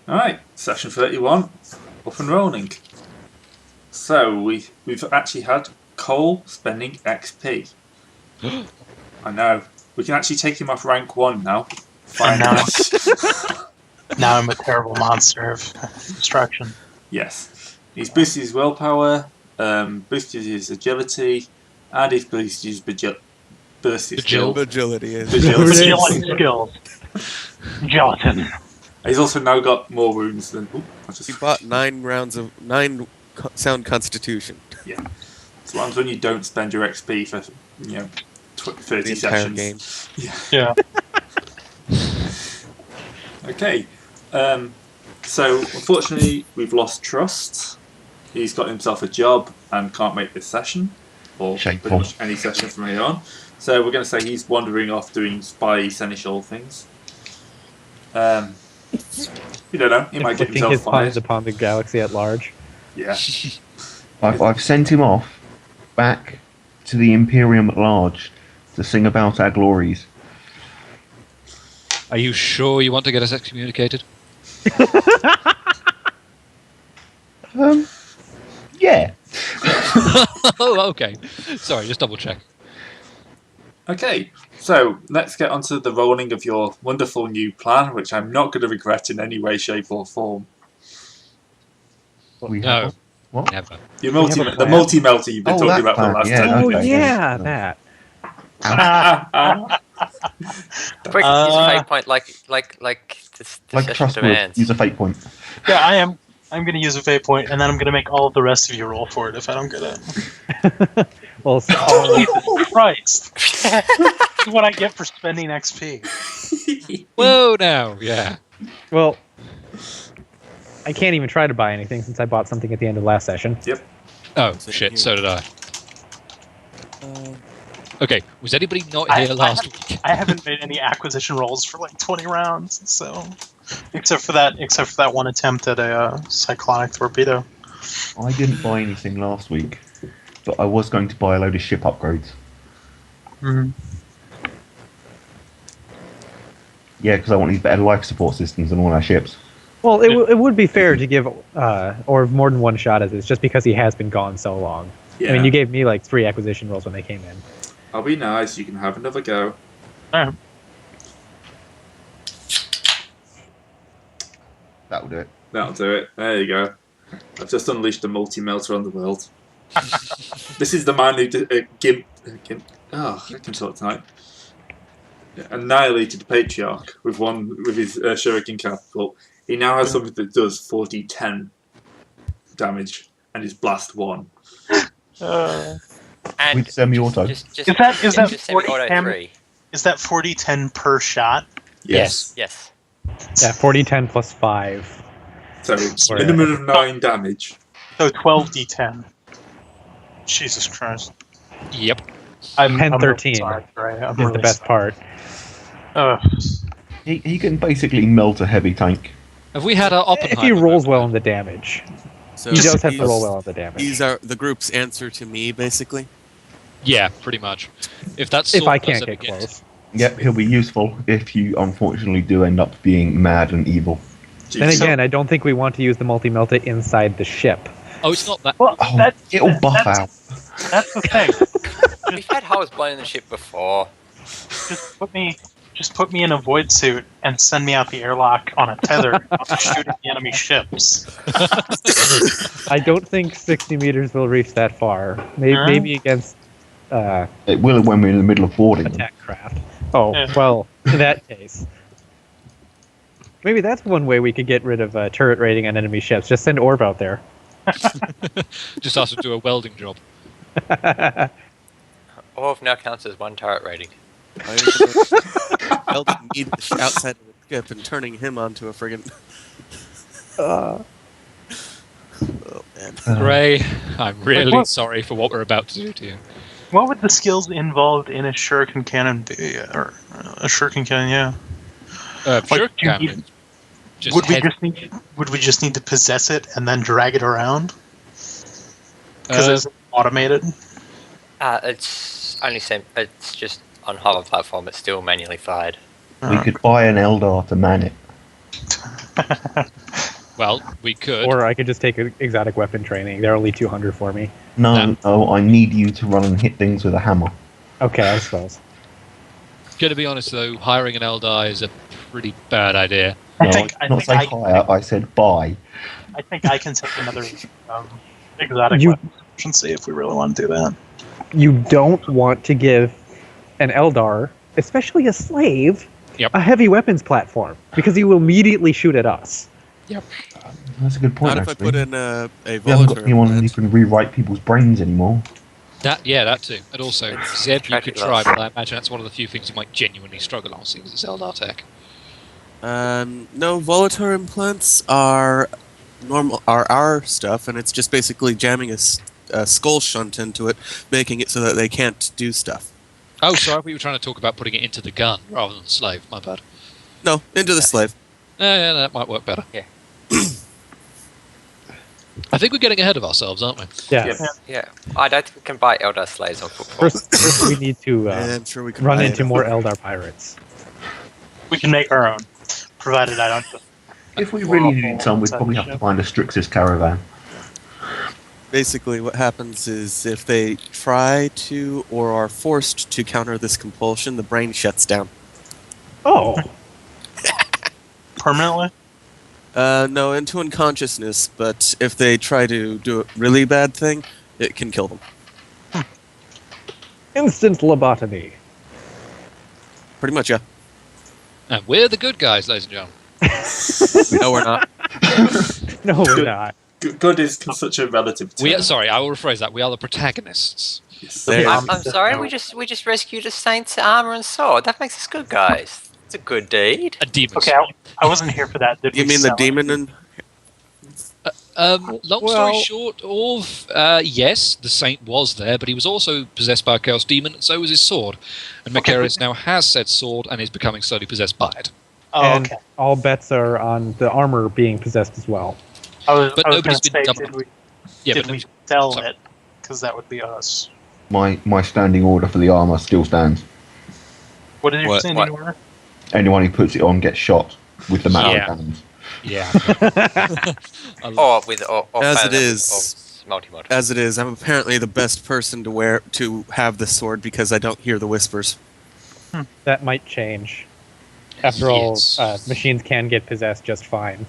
Alright, session 31, up and rolling. So, we've actually had Cole spending XP. I know. We can actually take him off rank 1 now. Finally. Now I'm a terrible monster of destruction. Yes. He's boosted his willpower, boosted his agility, and he's boosted his Agility is. Agility skills. Gelatin. He's also now got more wounds than... He bought 9 sound constitution. Yeah. As long as when you don't spend your XP for, 30 The entire sessions. game. Yeah. Okay. So, unfortunately, we've lost Trust. He's got himself a job and can't make this session, or Shameful. pretty much any session from here on. So we're going to say he's wandering off doing spy seneschal things. You don't know, he might get Inflicting himself his puns fired. upon the galaxy at large. Yeah. I've sent him off back to the Imperium at large to sing about our glories. Are you sure you want to get us excommunicated? Yeah. Oh, okay. Sorry, just double check. Okay, so let's get onto the rolling of your wonderful new plan, which I'm not going to regret in any way, shape, or form. We No. have what? Never. Your We have a the plan. multi-melter you've been Oh, talking that about for the plan, last yeah, 10 Oh okay. yeah, that. Quick, use a fate point like this Like session trust would demands. use a fate point. Yeah, I am. I'm going to use a fate point, and then I'm going to make all of the rest of you roll for it if I don't get it. Well, so, Jesus Christ! This is what I get for spending XP. Whoa, now, yeah. well, I can't even try to buy anything since I bought something at the end of last session. Oh, So shit, here- so did I. Okay, was anybody not I- here I last have- week? I haven't made any acquisition rolls for like 20 rounds, so except for that one attempt at a cyclonic torpedo. I didn't buy anything last week, but I was going to buy a load of ship upgrades. Mm-hmm. Yeah, because I want these better life support systems on all our ships. Well, it would be fair to give or more than one shot at this, just because he has been gone so long. Yeah. I mean, you gave me like 3 acquisition rolls when they came in. I'll be nice, you can have another go. Alright. That'll do it. That'll do it. There you go. I've just unleashed a multi-melter on the world. This is the man who did, I can talk tonight. Annihilated the Patriarch with his Shuriken catapult. He now has something that does 4d10 damage and is blast 1. And With semi-auto. just Is that just 40 semi-auto damage? 3. Is that 40-10 per shot? Yes. Yes. Yeah, 40-10 plus 5. So it's minimum of 9 damage. So 12d10. Jesus Christ. Yep. I'm 10-13 sorry, right? I'm Is the really best part. sorry. He can basically melt a heavy tank. Have we had our Oppenheimer? If he rolls moment? well on the damage. So He does have to he's- roll well on the damage. These are the group's answer to me, basically. Yeah, pretty much. If that's If I Sword can't does get ever close. Yep, he'll be useful if you unfortunately do end up being mad and evil. Then Jeez. again, I don't think we want to use the multi-melta inside the ship. Oh, it's not that. Well, Oh, that's, it'll buff that's, out. That's the thing. We've had holes blown in the ship before. Just put me in a void suit and send me out the airlock on a tether. I'll shoot at the enemy ships. I don't think 60 meters will reach that far. Maybe, Huh? maybe against It will when we're in the middle of boarding them. attack craft. Oh, Yeah. well, in that case. Maybe that's one way we could get rid of turret rating on enemy ships. Just send Orb out there. Just asked to do a welding job. Orv now counts as 1 turret rating. Welding me outside of the ship and turning him onto a friggin'. Oh man. Gray, I'm really what? sorry for what we're about to do to you. What would the skills involved in a shuriken cannon be? Or a shuriken cannon, yeah. Sure, do you Cameron. need- Just Would we head- just need to possess it and then drag it around? Because it's automated. It's only it's just on hover platform. It's still manually fired. We could buy an Eldar to man it. Well, we could. Or I could just take exotic weapon training. They're only 200 for me. No, I need you to run and hit things with a hammer. Okay, I suppose. Gonna be honest though, hiring an Eldar is a pretty bad idea. No, I not say hire, I said buy. I think I can take another exotic You- weapon and see if we really want to do that. You don't want to give an Eldar, especially a slave, Yep. a heavy weapons platform because he will immediately shoot at us. That's a good point, Not if I actually. put in a We haven't got Volator anyone who implant. can rewrite people's brains anymore. That too. And also, Zeb you could try, but I imagine that's one of the few things you might genuinely struggle on, seeing as it's Eldar tech. No, Volator implants are our stuff, and it's just basically jamming a skull shunt into it, making it so that they can't do stuff. Oh, sorry, we were trying to talk about putting it into the gun rather than the slave. My bad. No, into the slave. Yeah, that might work better. Yeah. I think we're getting ahead of ourselves, aren't we? Yeah. Yep. Yeah. I don't think we can buy Eldar slaves on football. First we need to I'm sure we can run buy into it. more Eldar pirates. We can make our own, provided I don't. If we really needed some, we'd probably have to find a Strixus caravan. Basically, what happens is if they try to or are forced to counter this compulsion, the brain shuts down. Oh, Permanently? No, into unconsciousness, but if they try to do a really bad thing, it can kill them. instant lobotomy. Pretty much, yeah. And we're the good guys, ladies and gentlemen. No, we're not. No, we're not. Good is such a relative term. Sorry, I will rephrase that. We are the protagonists. Yes. There. I'm sorry, we just rescued a saint's armor and sword. That makes us good guys. It's a good deed. A demon. Okay, I wasn't here for that. Did You we mean the sell it? demon and Long story short, yes, the saint was there, but he was also possessed by a chaos demon, and so was his sword. And Macarius now has said sword and is becoming slowly possessed by it. Oh, And okay. all bets are on the armor being possessed as well. I was but gonna nobody's been say, double- did but we sell sorry. it? Because that would be us. My standing order for the armour still stands. What did you What? say in What? your order? Anyone who puts it on gets shot with the metal Yeah. cannons. Yeah. Or with or As fan it them is. or multi-mod. as it is, I'm apparently the best person to have the sword because I don't hear the whispers. That might change. After all, Yes. machines can get possessed just fine.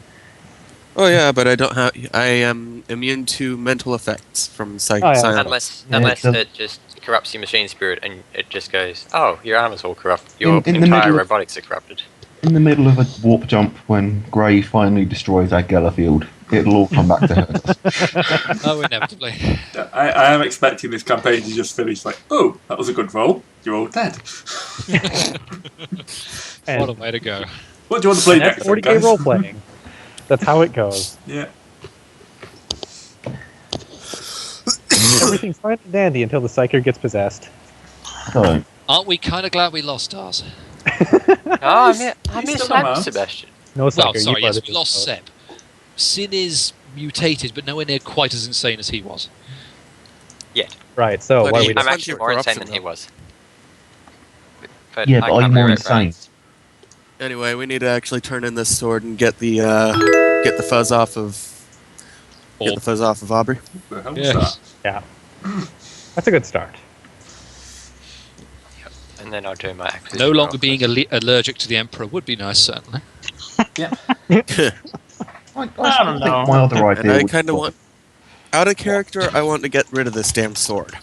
Oh yeah, but I am immune to mental effects from Oh, yeah. silence. Unless Yeah, it just corrupts your machine spirit and it just goes, oh, your armor's all corrupt. Your In the entire middle of- robotics are corrupted. In the middle of a warp jump, when Grey finally destroys our Gellerfield, it'll all come back to hurt us. Oh, inevitably. I am expecting this campaign to just finish like, oh, that was a good roll. You're all dead. And What a way to go. What do you want to play that's next? then, 40k guys? role playing. That's how it goes. Yeah. Everything's fine and dandy until the Psyker gets possessed. So, Aren't we kind of glad we lost ours? Oh, I he's miss still around. Sebastian. No Psyker. Well, sorry, you yes, are we the lost Seb. Sin is mutated, but nowhere near quite as insane as he was. Right, so But what are he- we I'm Plenty actually of more insane corruption, than he though. was. yeah, but are you can't more remember insane? it. Anyway, we need to actually turn in this sword and get the fuzz off of Aubrey. The hell was Yes. that? That's a good start. And then I'll do my acquisition No longer roll. being allergic to the Emperor would be nice, certainly. I I still don't know. think my other idea And I was kind of fine. want, out of character, I want to get rid of this damn sword.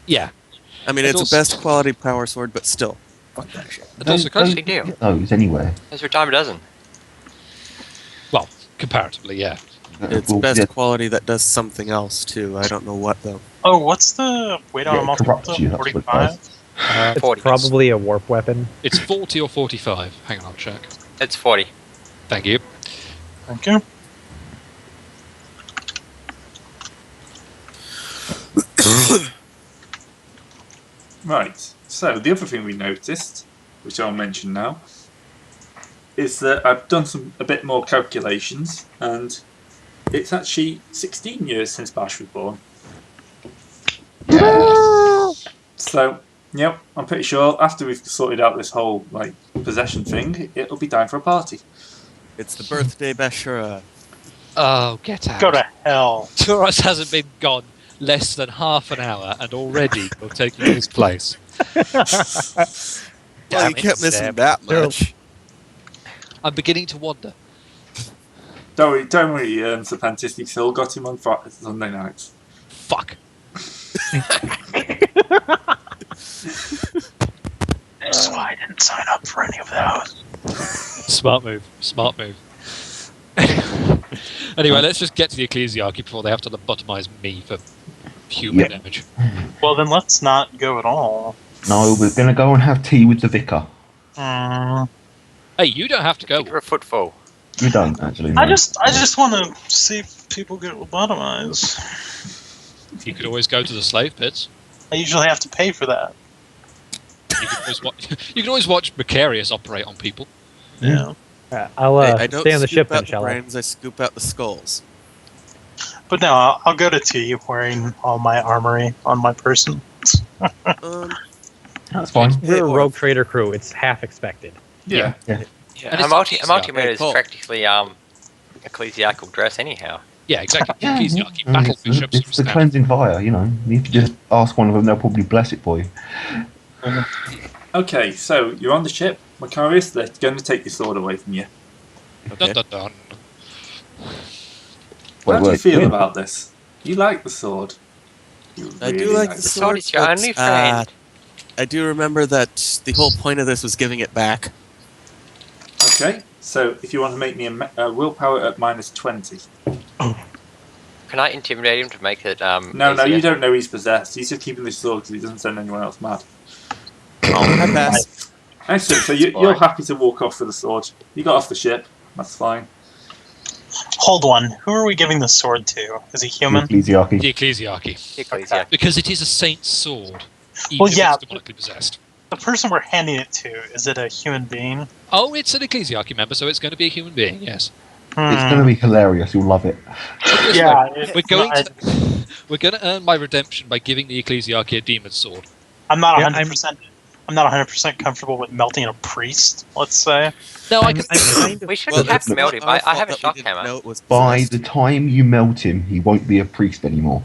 Yeah. I mean, It's it's a also- best quality power sword, but still, fuck that shit. It also Don't- costs, Big deal. Get those anyway. Those are a dime a dozen. well, comparatively, yeah. It's Well, best yeah, quality that does something else too. I don't know what though. Oh, what's the weight on Yeah, a it multi? corrupts you, that's what it 45? It's 40. probably a warp weapon. It's 40 or 45. Hang on, I'll check. It's 40. Thank you. Thank you. Right. So the other thing we noticed, which I'll mention now, is that I've done a bit more calculations, and it's actually 16 years since Bash was born. So, yep, I'm pretty sure after we've sorted out this whole possession thing, it'll be time for a party. It's the birthday Bashura. Oh, get out. Go to hell. Taurus hasn't been gone less than half an hour, and already you're taking his place. Well, Damn you it, kept missing Seb. that They're- much. I'm beginning to wonder. Don't worry, Serpentis, you still got him on Sunday nights. Fuck. That's why I didn't sign up for any of those. Smart move. Smart move. Anyway, let's just get to the ecclesiarchy before they have to lobotomize me for human Yeah. damage. Well, then let's not go at all. No, we're going to go and have tea with the vicar. Hey, you don't have to go. Give her a footfall. You don't, actually. No. I just want to see if people get lobotomized. You could always go to the slave pits. I usually have to pay for that. You could always watch, you can always watch Macarius operate on people. Yeah. I'll I don't stay on the scoop ship then, out the shall I? brains, I scoop out the skulls. But no, I'll go to tea wearing all my armory on my person. Um, That's fine. We're a Hey, rogue trader crew. It's half expected. Yeah. Yeah, And a it's multi-mood Hey, is Cole. practically ecclesiastical dress anyhow. Yeah, exactly. Yeah, Ecclesiarchy, yeah. battle It's bishops, the standard. cleansing fire, you know. If you just ask one of them, they'll probably bless it for you. Okay, so you're on the ship, Macarius. They're going to take your sword away from you. Dun, okay. dun, dun. How do you feel wait. about this? You like the sword. You I do really like the the The sword. sword is your but, only friend. I do remember that the whole point of this was giving it back. Okay, so if you want to make me a willpower at -20. Can I intimidate him to make it No, easier? you don't know he's possessed. He's just keeping this sword because he doesn't send anyone else mad. Oh, I pass. Excellent, so you're Alright. happy to walk off with the sword. You got off the ship, that's fine. Hold on. Who are we giving the sword to? Is he human? Ecclesiarchy. The ecclesiarchy. Ecclesiarchy. Because it is a saint's sword. Even Well, if yeah, it's demonically possessed. The person we're handing it to, is it a human being? Oh, it's an ecclesiarchy member, so it's going to be a human being, yes. It's going to be hilarious. You'll love it. This Yeah, way, it's we're going not- to we're going to earn my redemption by giving the ecclesiarchy a demon's sword. I'm not Yeah, 100%. I'm not 100% comfortable with melting a priest. Let's say. No, I I'm, can. I'm kind of We shouldn't have to melt him. I have a shock hammer. By the time you melt him, he won't be a priest anymore.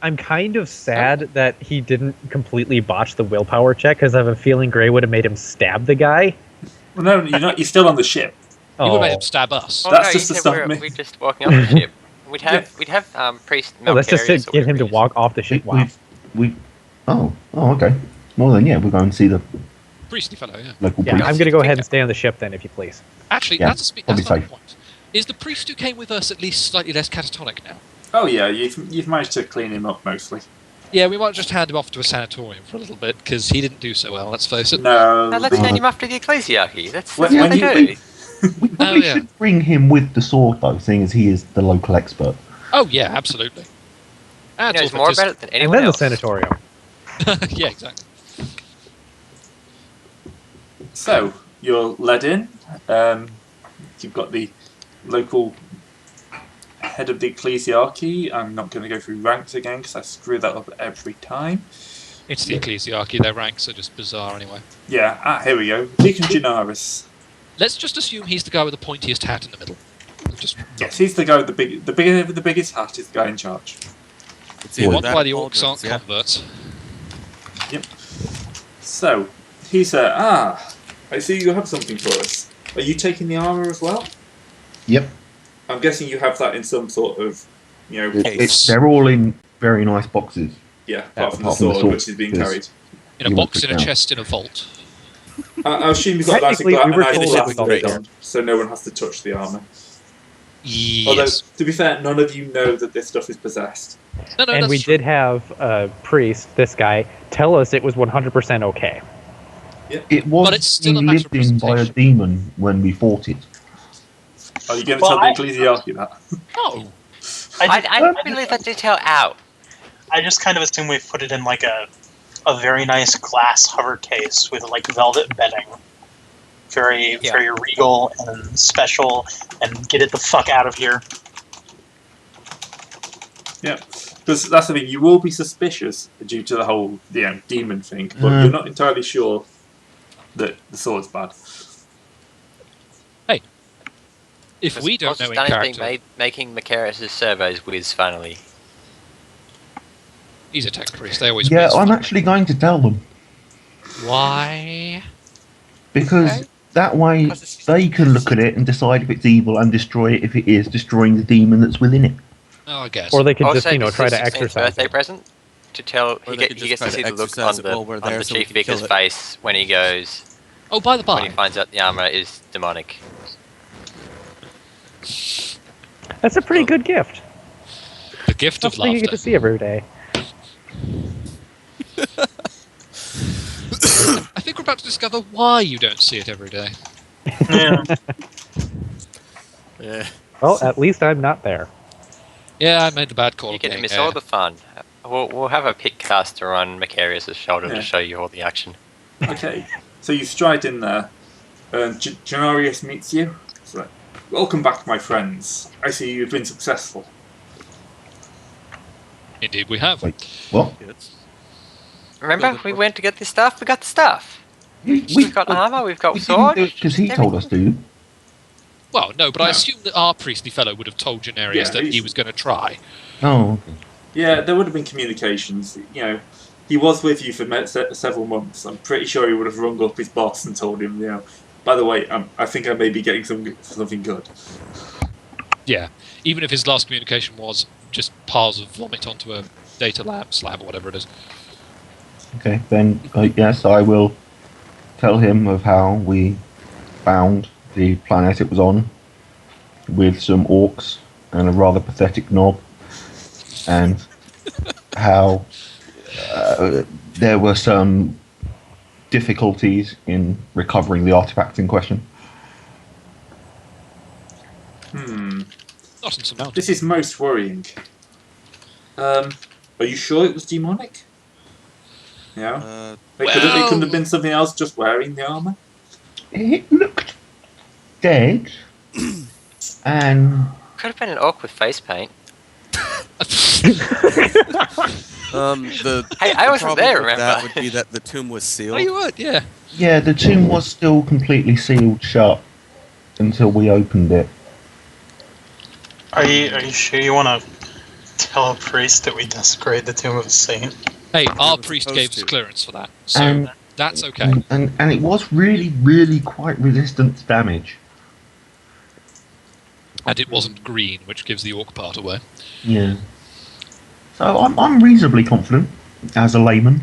I'm kind of sad that he didn't completely botch the willpower check because I have a feeling Gray would have made him stab the guy. Well, no, you're not. You're still on the ship. You would Oh, make him stab us. Oh, That's no, just you to said stop me. we're just walking off the ship. We'd have priest. no, let's just Malcarius or get him to whatever he is. walk off the ship. Wow. We. Oh, okay. Well then, yeah, we'll go and see the Priestly fellow, yeah. local Yeah, priest. I'm going to go ahead and stay on the ship then, if you please. Actually, Yeah, that's probably another safe. point. Is the priest who came with us at least slightly less catatonic now? Oh yeah, you've managed to clean him up mostly. Yeah, we might just hand him off to a sanatorium for a little bit because he didn't do so well. Let's face it. No. No, let's hand him off to the ecclesiarchy. That's When- what when they you- do. We probably yeah. should bring him with the sword though, seeing as he is the local expert. Oh yeah, absolutely. He Adds knows more about it than And anyone then the else. sanatorium. Yeah, exactly. So you're led in. You've got the local head of the ecclesiarchy. I'm not going to go through ranks again because I screw that up every time. It's the ecclesiarchy. Their ranks are just bizarre anyway. Yeah, here we go. Deacon Genaris. Let's just assume he's the guy with the pointiest hat in the middle. Just Yes, he's the guy with the biggest hat is the guy in charge. It's Yeah, either wonder that why or the orcs aren't Aldrins, yeah. converts. So he said, I see you have something for us. Are you taking the armor as well? Yep. I'm guessing you have that in some sort of, They're all in very nice boxes. apart from the apart from the sword, sword, which is being yes. carried. In a You want box, to in a count. chest, in a vault. I assume you've got nice Technically, we were nice told glass that was lid all on, so no one has to touch the armor. Yes. Although, to be fair, none of you know that this stuff is possessed. No, And that's we true. did have a priest, this guy, tell us it was 100% okay. It was But it's still a being matter of lived in by a presentation. demon when we fought it. Are you going to Well, tell the ecclesiarchy that? No. I didn't leave that detail out. I just kind of assume we've put it in like a very nice glass hover case with like velvet bedding. Very regal and special, and get it the fuck out of here. Yeah, because that's the thing. You will be suspicious due to the whole demon thing, but Mm. you're not entirely sure that the sword's bad. If we don't know in Danny's been character, making Macarius' servos whiz finally. he's a tech priest. They always Yeah, whiz. I'm actually going to tell them Why? because Okay. that way they can look at it and decide if it's evil and destroy it if it is, destroying the demon that's within it. Oh, I guess. Or they could just, Also, you know, this try is to his 16th exercise birthday it. present to tell. Or He, they get, could he just gets to try to see the look exercise on it while we're there the so we chief can kill vicar's it. face when he goes Oh, by the when he by, finds out the armor is demonic. That's a pretty good gift. the gift of Something you get laughter. to see every day. I think we're about to discover why you don't see it every day. Yeah. Yeah. Well, at least I'm not there. Yeah, I made the bad call. You of get to being miss there. all the fun. We'll have a pit caster on Macarius' shoulder Yeah. to show you all the action. Okay, so you stride in there, and Janarius meets you. It's like, welcome back, my friends. I see you've been successful. Indeed, we have. Wait, what? Remember, we went to get this stuff. We got the stuff. We We've got armor. We've got sword. because he told us to. Well, no, but I No. assume that our priestly fellow would have told Janarius Yeah, that he he's- was going to try. Oh, Yeah, there would have been communications. You know, he was with you for several months. I'm pretty sure he would have rung up his boss and told him, you know, by the way, I think I may be getting something good. Yeah, even if his last communication was just piles of vomit onto a data slab or whatever it is. okay. Then yes, I will tell him of how we found the planet it was on, with some orcs and a rather pathetic knob, and how there were some difficulties in recovering the artifact in question. Not insurmountable. This is most worrying. Are you sure it was demonic? Yeah. It couldn't have been something else just wearing the armour? It looked dead, and Could have been an orc with face paint. The Hey, I wasn't problem there, with remember? that would be that the tomb was sealed. Oh, you would, yeah. yeah, the tomb was still completely sealed shut until we opened it. Are you sure you want to tell a priest that we desecrated the tomb of a saint? Hey, our were priest supposed gave us to. clearance for that, so And- that's okay. And it was really quite resistant to damage. And it wasn't green, which gives the orc part away. Yeah. So I'm reasonably confident as a layman.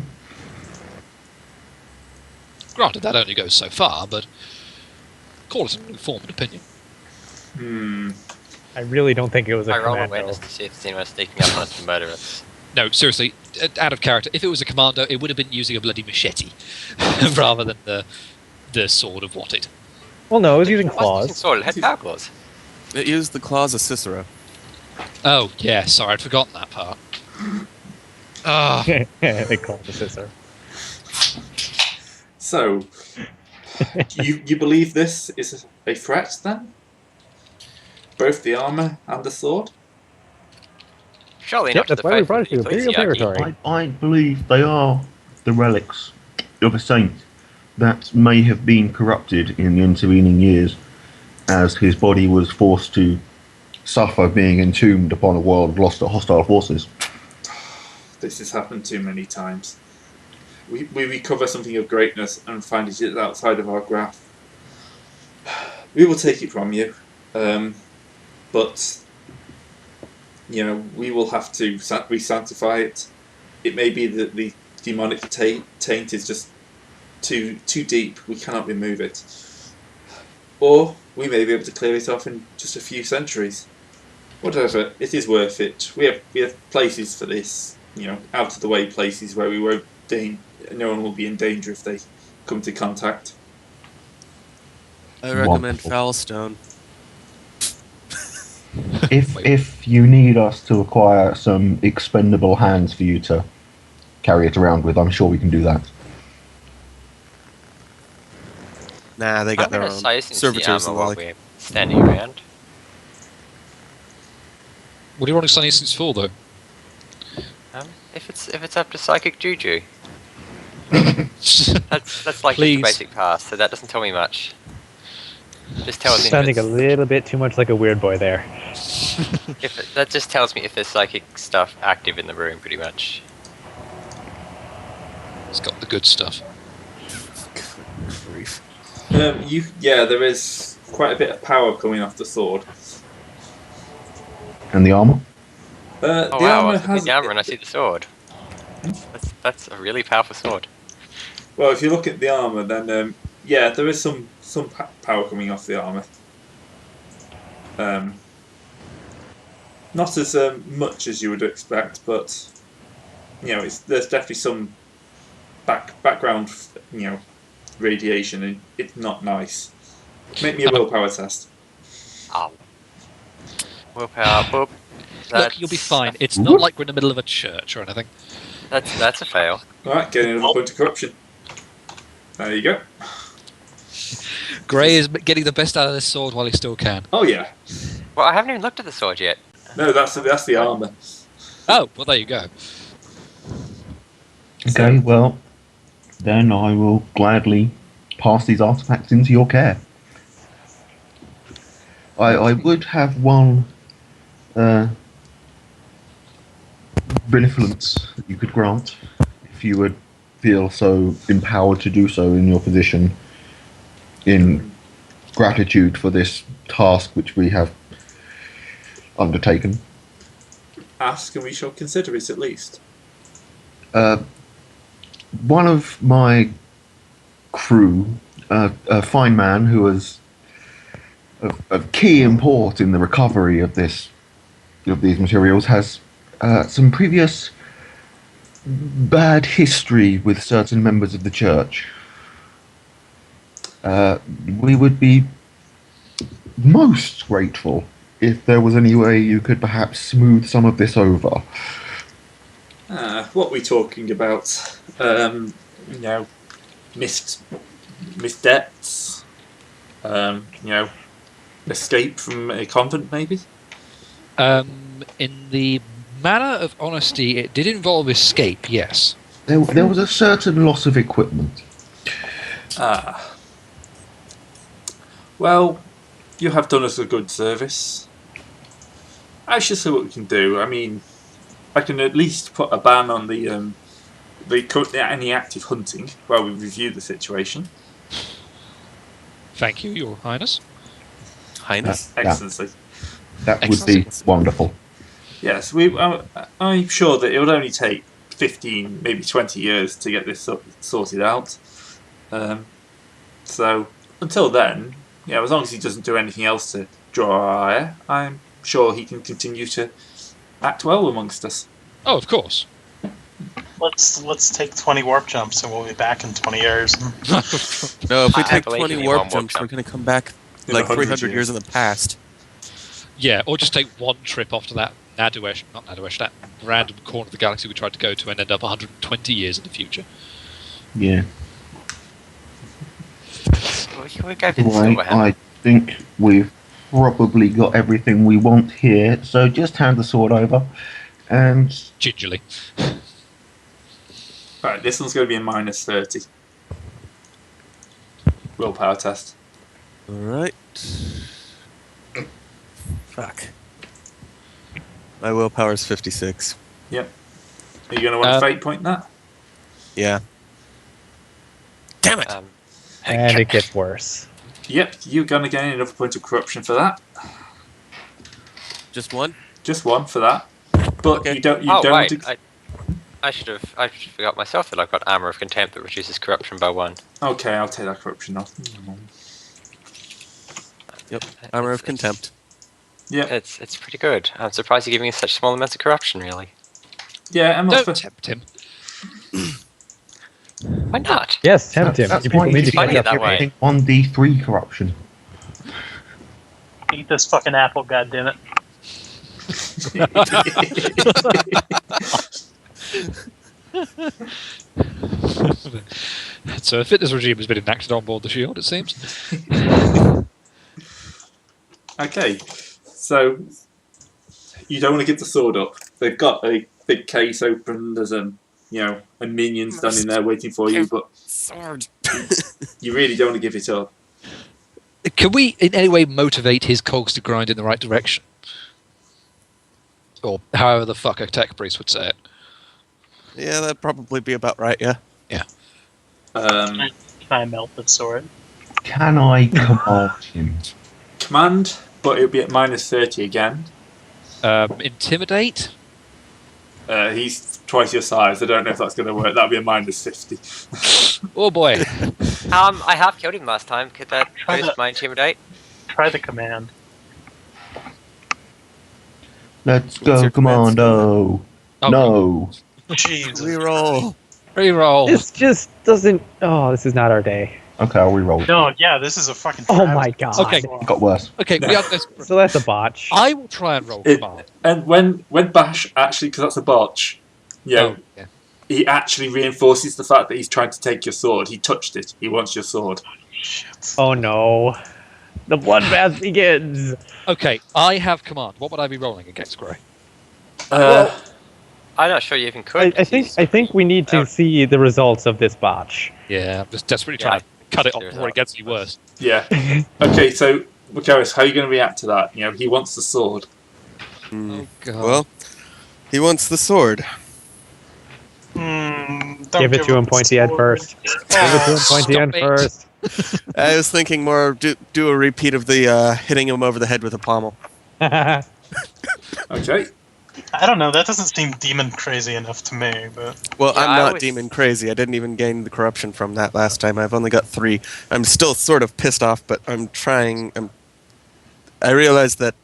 Granted, that only goes so far, but call it an informed opinion. I really don't think it was a I roll commando. awareness to see if there's anyone sneaking up on us to murder us. No, seriously, out of character. If it was a commando, it would have been using a bloody machete rather than the sword of Watted. Well, no, it was using It wasn't using claws. sword, it had power claws. It used the claws of Cicero. Oh, yeah, sorry, I'd forgotten that part. Ah, They call it the scissor. So, you believe this is a threat then? Both the armour and the sword? Surely Yep, not to that's the why we faith brought of it to the Imperial ecclesiarchy. territory. I believe they are the relics of a saint that may have been corrupted in the intervening years as his body was forced to suffer being entombed upon a world lost to hostile forces. This has happened too many times. We recover something of greatness and find it is outside of our grasp. We will take it from you, but you know we will have to re-sanctify it. It may be that the demonic taint is just too deep. We cannot remove it, or we may be able to clear it off in just a few centuries. Whatever, it is worth it. We have places for this. You know, out of the way places where we won't. No one will be in danger if they come to contact. I recommend Wonderful. Foulstone. If you need us to acquire some expendable hands for you to carry it around with, I'm sure we can do that. Nah, they got I'm their going to own say since the servitors armor and the while like. we're standing around. what do you want to say since for, though? If it's up to psychic juju, that's like just the Please. basic pass, so that doesn't tell me much. Just tells me. Sounding a little bit too much like a weird boy there. That just tells me if there's psychic stuff active in the room, pretty much. It's got the good stuff. There is quite a bit of power coming off the sword. And the armor? The Oh wow! armor I see has. the armor and I see the sword. That's a really powerful sword. Well, if you look at the armor, then there is some power coming off the armor. Not as much as you would expect, but there's definitely some background radiation, and it's not nice. Make me a willpower test. Oh. Willpower. Boop. Look, you'll be fine. It's not like we're in the middle of a church or anything. That's a fail. Alright, getting another point of corruption. There you go. Gray is getting the best out of this sword while he still can. Oh yeah. Well, I haven't even looked at the sword yet. No, that's the armor. Oh, well, there you go. Okay, well, then I will gladly pass these artifacts into your care. I would have one benevolence that you could grant if you would feel so empowered to do so in your position, in gratitude for this task which we have undertaken. Ask and we shall consider it at least. One of my crew, a fine man who was of key import in the recovery of these materials, has some previous bad history with certain members of the church. We would be most grateful if there was any way you could perhaps smooth some of this over. What are we talking about? Missed debts. Escape from a convent, maybe. In the manner of honesty, it did involve escape, yes. There was a certain loss of equipment. Well, you have done us a good service. I should see what we can do. I mean, I can at least put a ban on any active hunting while we review the situation. Thank you, Your Highness. Highness. Excellency. That would be wonderful. Yes, I'm sure that it would only take 15, maybe 20 years to get this sorted out. So until then, as long as he doesn't do anything else to draw our ire, I'm sure he can continue to act well amongst us. Oh, of course. Let's take 20 warp jumps and we'll be back in 20 years. No, if we I take believe 20 in you, warp one warp jumps, jump. we're going to come back In like 100 300 years in the past. Yeah, or just take one trip off to that that random corner of the galaxy we tried to go to and end up 120 years in the future. Yeah. We go to the Right, Silverhammer. I think we've probably got everything we want here, so just hand the sword over. And Gingerly. Right, this one's going to be a minus 30. Willpower test. Alright. Fuck. My willpower's 56. Yep. Are you going to want to fate point that? Yeah. Damn it! And it gets worse. Yep, you're going to gain another point of corruption for that. Just one? Just one for that. But Okay. you don't. Wait, I forgot myself that I've got Armor of Contempt that reduces corruption by 1. Okay, I'll take that corruption off. Yep. Armor of Contempt. Yeah, It's pretty good. I'm surprised you're giving us such small amounts of corruption, really. yeah, I'm Don't not. tempt him. Why not? Yes, tempt him. that's You people why need to you funny catch that up. way. 1d3 corruption. Eat this fucking apple, goddammit. So a fitness regime has been enacted on board the Shield, it seems. Okay, so you don't want to give the sword up. They've got a big case open. There's a minion standing there waiting for you, but Sword. you really don't want to give it up. Can we in any way motivate his cogs to grind in the right direction? Or however the fuck a tech priest would say it. Yeah, that'd probably be about right, yeah. Can I melt the sword? Can I command him? Command, but it'll be at -30 again. Intimidate? He's twice your size. I don't know if that's going to work. That'll be a -50. Oh boy. I have killed him last time. Could that Try boost that. my intimidate? Try the command. Let's What's go, your command? Commando. Oh, No. Jesus. Reroll. Reroll. This just doesn't. Oh, this is not our day. Okay, I'll re-roll. No, yeah, this is a fucking. Oh travesty. my god. Okay. It got worse. Okay, we are desperate. So that's a botch. I will try and roll It- command. And when Bash actually, because that's a botch, Oh, yeah. he actually reinforces the fact that he's trying to take your sword. He touched it. He wants your sword. Shit. Oh no. The bloodbath begins. Okay, I have command. What would I be rolling against Grey? I'm not sure you even could. I think we need to Oh. see the results of this botch. Yeah, I'm just desperately Yeah, trying to cut it off there's before it that. gets any worse. Yeah. Okay, so Makaris, how are you going to react to that? You know, he wants the sword. Oh god. Well, he wants the sword. Don't Give it to him the pointy head sword. first. Give it to him pointy Stop end it. first. I was thinking more do a repeat of the hitting him over the head with a pommel. Okay. I don't know. That doesn't seem demon crazy enough to me. But Well, Yeah, I'm I not always- demon crazy. I didn't even gain the corruption from that last time. I've only got 3. I'm still sort of pissed off, but I'm trying. I realize that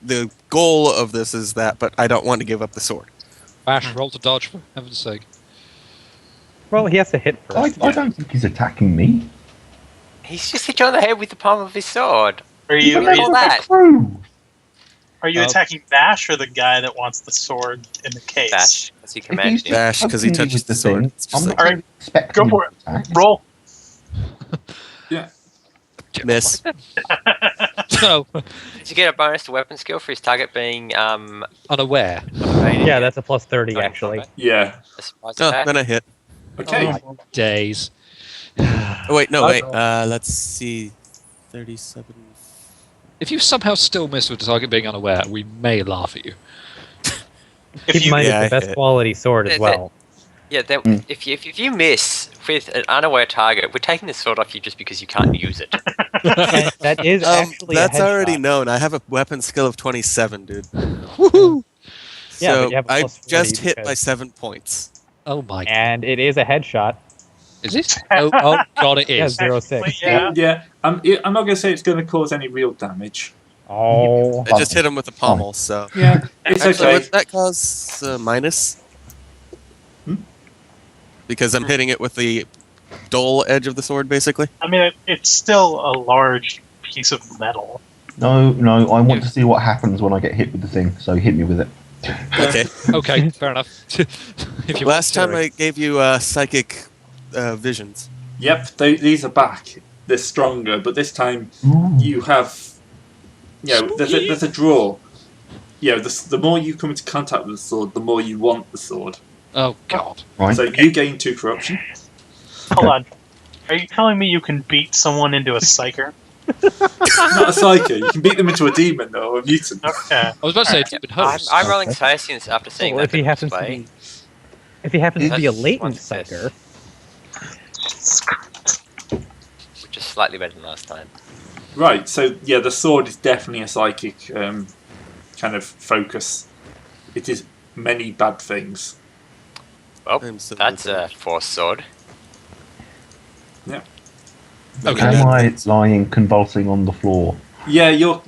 the goal of this is that, but I don't want to give up the sword. Bash, roll to dodge for heaven's sake. Well, he has to hit first. I don't think he's attacking me. He's just hit you on the head with the palm of his sword. are He's you a Look are at you, all that. crew. are you Oh. attacking Bash or the guy that wants the sword in the case? Bash, as he If commanded he's you. Bash, 'cause he poking me touches with the sword. thing, It's just I'm like- not Alright, expecting go him for to attack. Roll. Miss. So, Did you get a bonus to weapon skill for his target being unaware. Yeah, that's a plus 30 Not in actually. combat? Yeah. A surprise Oh, attack? then I hit. Okay. Oh, Days. Oh, wait, no, wait. Let's see. 37. If you somehow still miss with the target being unaware, we may laugh at you. If Keep in you mind Yeah, it's the I best hit. quality sword as That- well. Yeah, that, Mm. if you miss with an unaware target, we're taking the sword off you just because you can't use it. And that is actually That's a already headshot. known. I have a weapon skill of 27, dude. Woohoo! Yeah, but So you have a I plus 40 just hit by because- 7 points. Oh my. And it is a headshot. Is it? Oh god, it Yeah, is. 0.6. Yeah. Yeah. I'm not going to say it's going to cause any real damage. Oh. I just hit him with a pommel, so. Yeah. It's So okay. would that cause minus? Hmm? Because I'm hitting it with the dull edge of the sword, basically. I mean, it's still a large piece of metal. No, I want to see what happens when I get hit with the thing. So hit me with it. Okay. Okay, fair enough. If you Last want time to. I gave you psychic visions. Yep. These are back. They're stronger, but this time you have. You know, there's a draw. You know, the more you come into contact with the sword, the more you want the sword. Oh god. Right? So you gain 2 corruption. Hold on. Are you telling me you can beat someone into a psyker? Not a psycho. You can beat them into a demon or a mutant. Okay. I was about to say it's been host. I'm rolling Thasians after seeing Well, that if he bit of happens to display. be, if he happens to be a That's latent one success. psyker, Which is slightly better than last time. Right. So yeah, the sword is definitely a psychic kind of focus. It is many bad things. Well, I'm so that's a force sword. Okay. Am I lying convulsing on the floor? Yeah, you're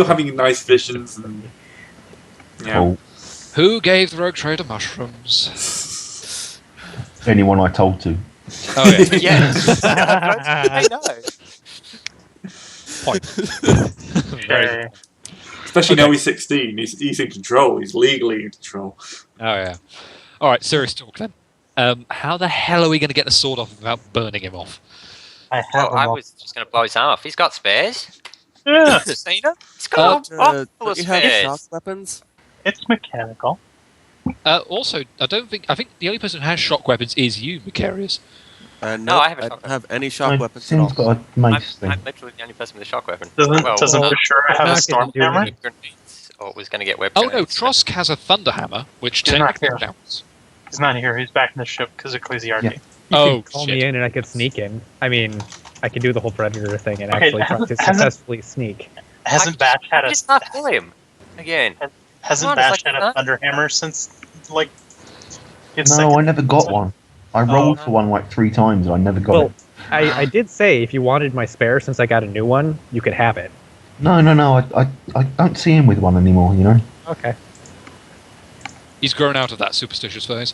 having nice visions and Oh, Who gave the rogue trader mushrooms? anyone I told to. Oh yeah. Yes. I know. Point. Very Okay. Especially Okay. now he's 16. He's in control. He's legally in control. Oh yeah. All right, serious talk then. How the hell are we going to get the sword off without burning him off? I have Well, them I all. was just going to blow his arm off. He's got spares. Yeah, Seen him? He's got a full don't of you have spares. shock weapons? it's mechanical. Also, I think the only person who has shock weapons is you, Macarius. No, I have a I shock don't have any shock No, weapons at all. Sin's got a mace thing. I'm literally the only person with a shock weapon. Doesn't Well, Bashura have a not storm gonna do hammer? anything. grenades. Oh, was going to get web Oh no, grenades. Trosk has a thunder hammer, which He's not technically here. counts. He's not here. He's back in the ship because of Ecclesiarchy. Yeah. You Oh, could call shit. me in and I could sneak in. I mean, I could do the whole predator thing and Okay, actually try to hasn't- successfully sneak. Hasn't Bash had a Just not kill him again. hasn't Come on, Bash it's like had a that. thunder hammer since like its No, second? I never got one. I rolled for one like 3 times and I never got Well, it. I did say if you wanted my spare, since I got a new one, you could have it. No, I don't see him with one anymore, you know? Okay. He's grown out of that superstitious phase.